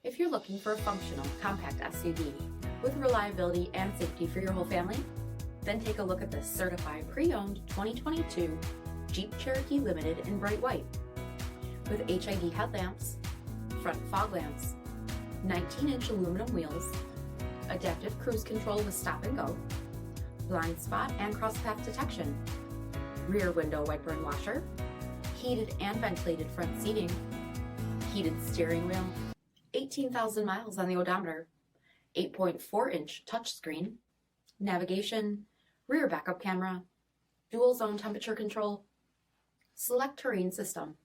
If you're looking for a functional, compact SUV with reliability and safety for your whole family, then take a look at this certified pre-owned 2022 Jeep Cherokee Limited in bright white. With HID headlamps, front fog lamps, 19-inch aluminum wheels, adaptive cruise control with stop and go, blind spot and cross path detection, rear window wiper and washer, heated and ventilated front seating, heated steering wheel, 18,000 miles on the odometer, 8.4-inch touchscreen, navigation, rear backup camera, dual zone temperature control, SELEC-TERRAIN system,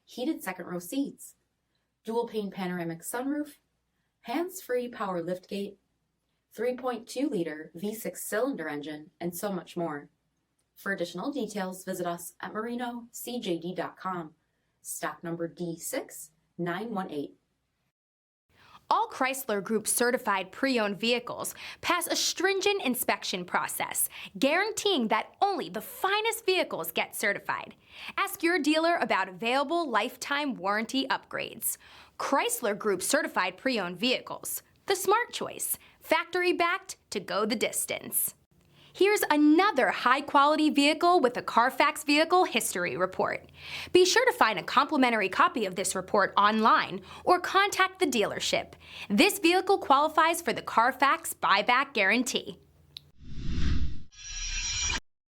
heated second row seats, dual pane panoramic sunroof, hands-free power liftgate, 3.2-liter V6 cylinder engine, and so much more. For additional details, visit us at marinocjd.com, stock number D6918. All Chrysler Group certified pre-owned vehicles pass a stringent inspection process, guaranteeing that only the finest vehicles get certified. Ask your dealer about available lifetime warranty upgrades. Chrysler Group certified pre-owned vehicles, the smart choice, factory-backed to go the distance. Here's another high-quality vehicle with a CARFAX vehicle history report. Be sure to find a complimentary copy of this report online or contact the dealership. This vehicle qualifies for the CARFAX buyback guarantee.